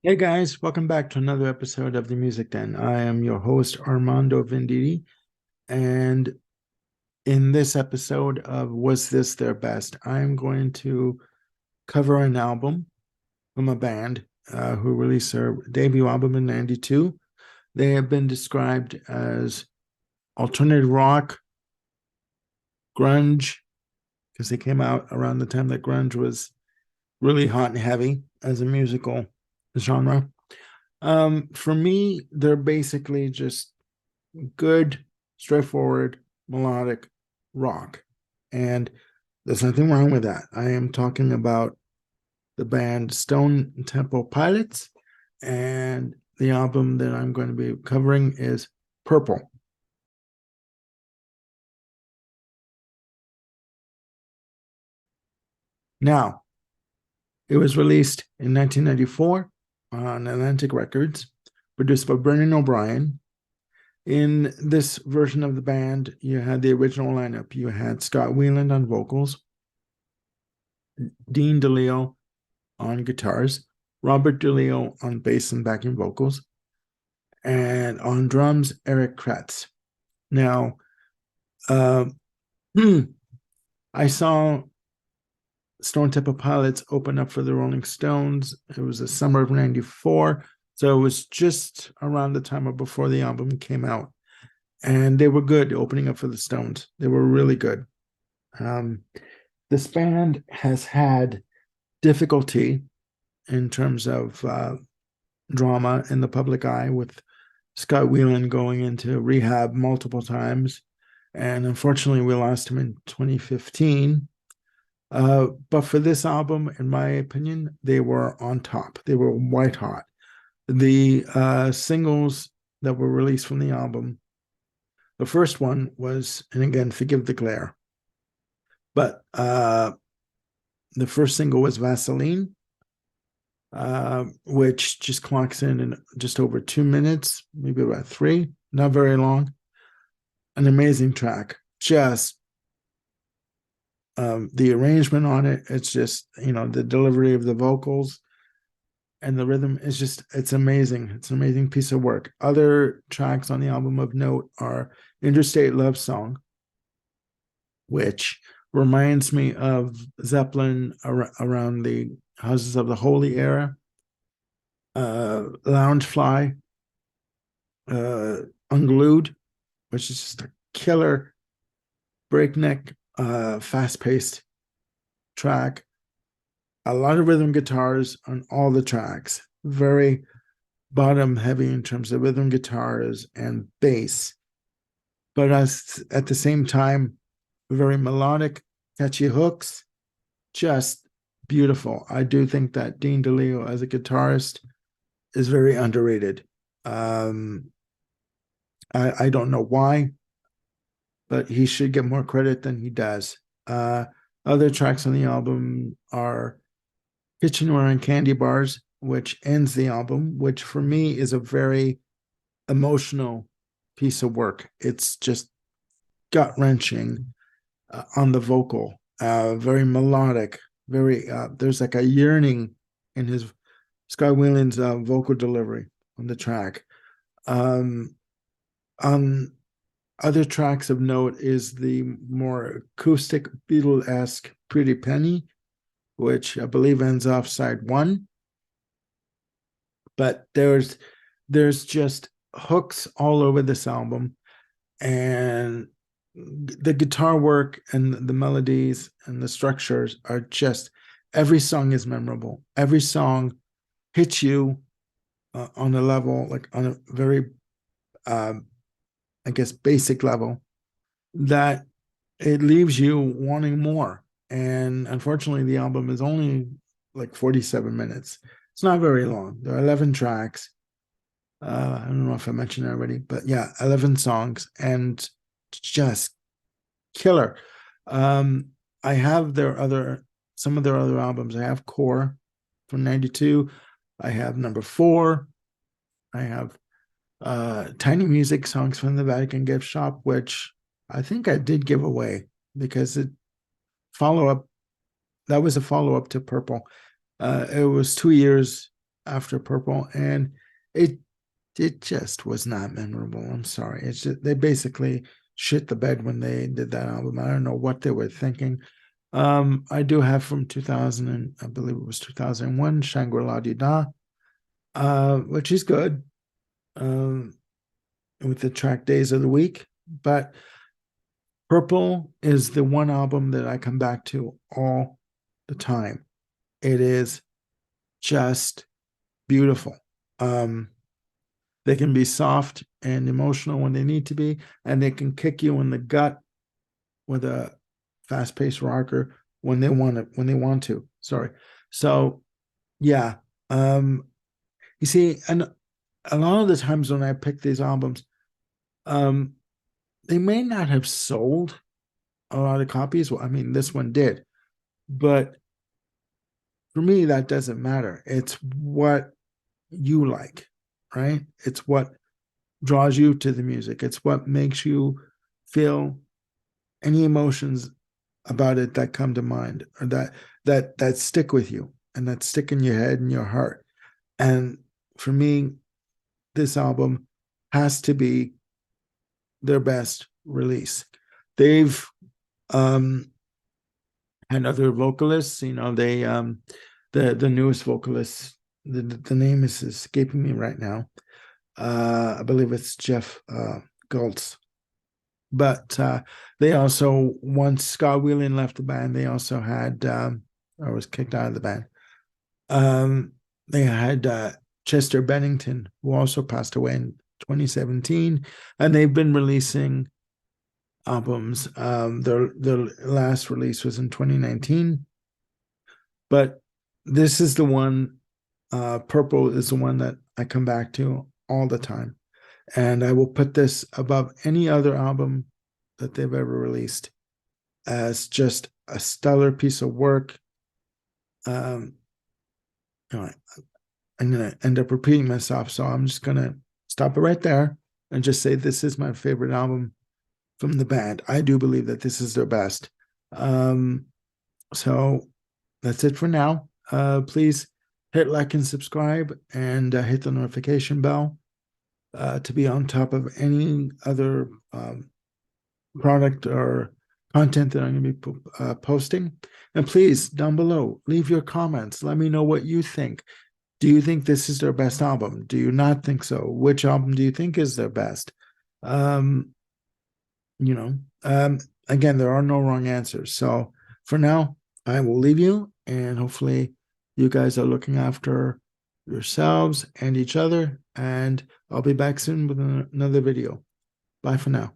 Hey guys, welcome back to another episode of the Music Den. I am your host Armando Venditti, and in this episode of Was This Their Best, I'm going to cover an album from a band who released their debut album in '92. They have been described as alternative rock, grunge, because they came out around the time that grunge was really hot and heavy as a musical genre. For me, they're basically just good, straightforward, melodic rock. And there's nothing wrong with that. I am talking about the band Stone Temple Pilots, and the album that I'm going to be covering is Purple. Now, it was released in 1994 on Atlantic Records, produced by Brendan O'Brien. In this version of the band, you had the original lineup. You had Scott Weiland on vocals, Dean DeLeo on guitars, Robert DeLeo on bass and backing vocals, and on drums, Eric Kretz. Now, uh, I saw Stone Temple Pilots open up for the Rolling Stones. It was the summer of '94. So it was just around the time of before the album came out. And they were good opening up for the Stones. They were really good. Um, this band has had difficulty in terms of drama in the public eye, with Scott Weiland going into rehab multiple times. And unfortunately, we lost him in 2015. But for this album, in my opinion, they were on top. They were white hot. The singles that were released from the album, the first one was, and again, Forgive the Glare. But the first single was Vaseline, which just clocks in just over 2 minutes, maybe about three, not very long. An amazing track. Just the arrangement on it, it's just, the delivery of the vocals and the rhythm is just, it's amazing. It's an amazing piece of work. Other tracks on the album of note are Interstate Love Song, which reminds me of Zeppelin around the Houses of the Holy era, Loungefly, uh, Unglued, which is just a killer, breakneck, fast-paced track. A lot of rhythm guitars on all the tracks. Very bottom heavy in terms of rhythm guitars and bass, but at the same time, very melodic, catchy hooks. Just beautiful. I do think that Dean DeLeo as a guitarist is very underrated. Um, I don't know why, but he should get more credit than he does. Other tracks on the album are Kitchenware and Candy Bars, which ends the album, which for me is a very emotional piece of work. It's just gut wrenching on the vocal, very melodic, very, there's like a yearning in his Scott Weiland's vocal delivery on the track. Um, on other tracks of note is the more acoustic Beatle-esque Pretty Penny, which I believe ends off side one. But there's just hooks all over this album, and the guitar work and the melodies and the structures are just, every song is memorable. Every song hits you on a level, like on a very I guess basic level, that it leaves you wanting more. And unfortunately, the album is only like 47 minutes. It's not very long. There are 11 tracks. I don't know if I mentioned it already, but yeah, 11 songs and just killer. Um, I have some of their other albums. I have Core from '92. I have Number Four. I have Tiny Music Songs from the Vatican Gift Shop, which I think I did give away because follow up that was a follow up to Purple. It was 2 years after Purple, and it it just was not memorable. I'm sorry. It's just they basically shit the bed when they did that album. I don't know what they were thinking. I do have from 2000, and I believe it was 2001, Shangri-La Di Da, which is good, um, with the track Days of the Week. But Purple is the one album that I come back to all the time. It is just beautiful. Um, they can be soft and emotional when they need to be, and they can kick you in the gut with a fast-paced rocker when they want to. Sorry. So yeah. You see, and a lot of the times when I pick these albums, um, they may not have sold a lot of copies. Well, I mean, this one did, but for me, that doesn't matter. It's what you like, right? It's what draws you to the music. It's what makes you feel any emotions about it that come to mind, or that stick with you and that stick in your head and your heart. And for me, this album has to be their best release. They've um had other vocalists, the newest vocalist, the name is escaping me right now. I believe it's Jeff Goltz. But they also, once Scott Whelan left the band, they also had, or was kicked out of the band. They had Chester Bennington, who also passed away in 2017, and they've been releasing albums. Their last release was in 2019, but this is the one. Purple is the one that I come back to all the time, and I will put this above any other album that they've ever released as just a stellar piece of work. Um, you know, I'm going to end up repeating myself, so I'm just going to stop it right there and just say this is my favorite album from the band. I do believe that this is their best. So that's it for now. Please hit like and subscribe, and hit the notification bell to be on top of any other product or content that I'm going to be posting. And please, down below, leave your comments. Let me know what you think. Do you think this is their best album? Do you not think so? Which album do you think is their best? Um, you know, again, there are no wrong answers. So for now, I will leave you, and hopefully you guys are looking after yourselves and each other. And I'll be back soon with another video. Bye for now.